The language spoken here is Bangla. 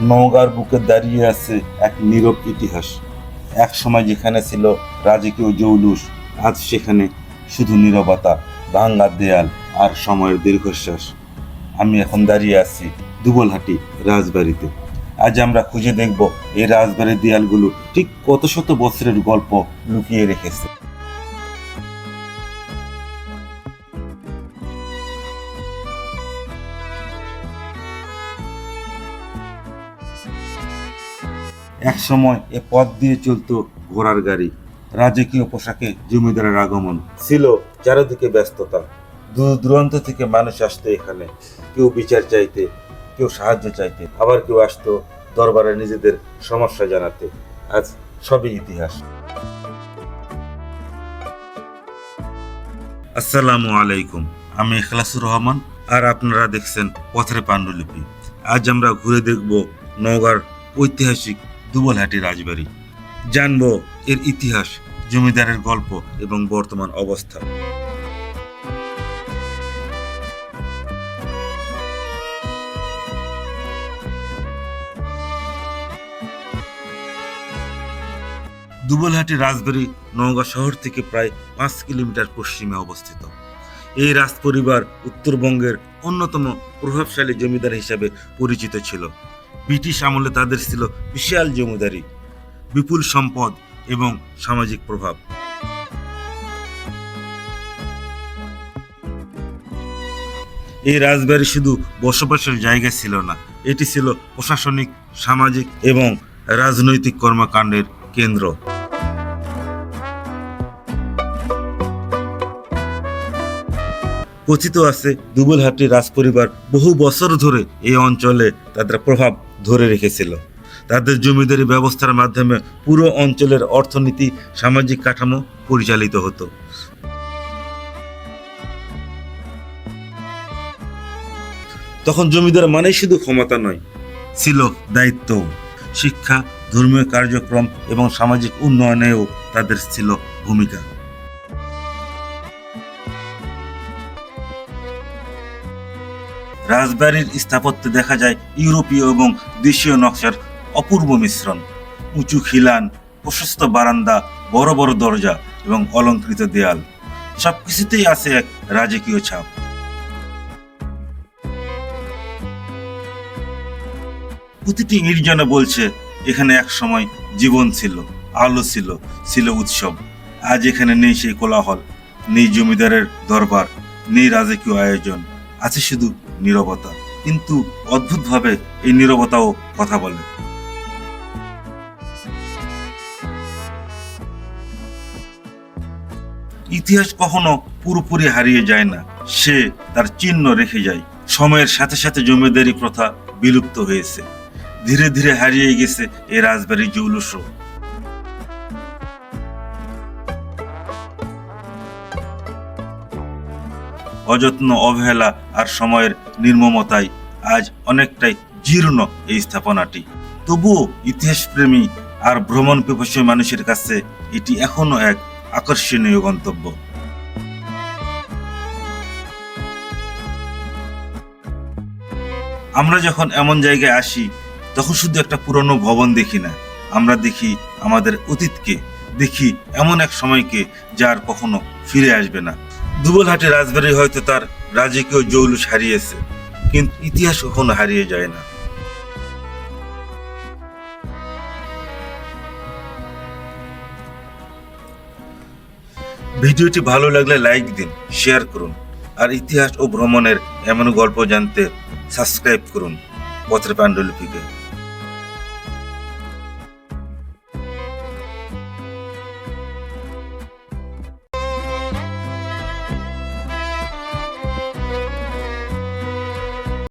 নওগাঁর বুকে দাঁড়িয়ে আছে এক নীরব ইতিহাস। এক সময় যেখানে ছিল রাজকীয় জৌলুস, আজ সেখানে শুধু নীরবতা, ভাঙ্গা দেয়াল আর সময়ের দীর্ঘশ্বাস। আমি এখন দাঁড়িয়ে আছি দুবলহাটি রাজবাড়িতে। আজ আমরা খুঁজে দেখব এই রাজবাড়ির দেয়ালগুলো ঠিক কত শত বছরের গল্প লুকিয়ে রেখেছে। এক সময় এ পথ দিয়ে চলতো ঘোড়ার গাড়ি, রাজকীয় পোশাকে জমিদারের আগমন, ছিল চারিদিকে ব্যস্ততা। দূর দূরান্ত থেকে মানুষ আসতো এখানে, কেউ বিচার চাইতে, কেউ সাহায্য চাইতে, আবার কেউ আসতো দরবারে নিজেদের সমস্যা জানাতে। আজ সবই ইতিহাস। আসসালামু আলাইকুম, আমি ইখলাসুর রহমান, আর আপনারা দেখছেন পথের পাণ্ডুলিপি। আজ আমরা ঘুরে দেখব নওগাঁর ঐতিহাসিক দুবলহাটি রাজবাড়ি, জানবো এর ইতিহাস, জমিদারের গল্প এবং বর্তমান অবস্থা। দুবলহাটি রাজবাড়ি নওগাঁ শহর থেকে প্রায় 5 কিলোমিটার পশ্চিমে অবস্থিত। এই রাজপরিবার উত্তরবঙ্গের অন্যতম প্রভাবশালী জমিদার হিসাবে পরিচিত ছিল। ব্রিটিশ আমলে তাদের ছিল বিশাল জমিদারি, বিপুল সম্পদ এবং সামাজিক প্রভাব। এই রাজবাড়ি শুধু বসবাসের জায়গা ছিল না, এটি ছিল প্রশাসনিক, সামাজিক এবং রাজনৈতিক কর্মকাণ্ডের কেন্দ্র। কথিত আছে দুবলহাটি রাজপরিবার বহু বছর ধরে এই অঞ্চলে তাদের প্রভাব ধরে রেখেছিল। তাদের জমিদারি ব্যবস্থার মাধ্যমে পুরো অঞ্চলের অর্থনীতি, সামাজিক কাঠামো পরিচালিত হতো। তখন জমিদার মানেই শুধু ক্ষমতা নয়, ছিল দায়িত্ব। শিক্ষা, ধর্মীয় কার্যক্রম এবং সামাজিক উন্নয়নেও তাদের ছিল ভূমিকা। রাজবাড়ির স্থাপত্যে দেখা যায় ইউরোপীয় এবং দেশীয় নকশার অপূর্ব মিশ্রণ। উঁচু খিলান, প্রশস্ত বারান্দা, বড় বড় দরজা এবং অলংকৃত দেয়াল, সবকিছুতেই আছে এক রাজকীয় ছাপ। প্রতিটি ইট যেন বলছে এখানে এক সময় জীবন ছিল, আলো ছিল, ছিল উৎসব। আজ এখানে নেই সেই কোলাহল, নেই জমিদারের দরবার, নেই রাজকীয় আয়োজন, আছে শুধু নীরবতা। কিন্তু অদ্ভুতভাবে এই নীরবতাও কথা বলে। ইতিহাস কখনো পুরোপুরি হারিয়ে যায় না, সে তার চিহ্ন রেখে যায়। সময়ের সাথে সাথে জমিদারি প্রথা বিলুপ্ত হয়েছে, ধীরে ধীরে হারিয়ে গেছে এই রাজবাড়ির জৌলুসও। অযত্ন, অবহেলা আর সময়ের নির্মমতায় আজ অনেকটাই জীর্ণ এই স্থাপনাটি। তবুও ইতিহাস প্রেমী আর ভ্রমণ পিপাসী মানুষের কাছে এটি এখনো এক আকর্ষণীয় গন্তব্য। আমরা যখন এমন জায়গায় আসি, তখন শুধু একটা পুরনো ভবন দেখি না, আমরা দেখি আমাদের অতীতকে, দেখি এমন এক সময়কে যার কখনো ফিরে আসবে না। দুবলহাটি রাজবাড়ি হয়তো তার রাজকীয় জৌলুস হারিয়েছে, কিন্তু ইতিহাস কখনো হারিয়ে যায় না। ভিডিওটি ভালো লাগলে লাইক দিন, শেয়ার করুন, আর ইতিহাস ও ভ্রমণের এমন গল্প জানতে সাবস্ক্রাইব করুন পথের পাণ্ডুলিপিকে।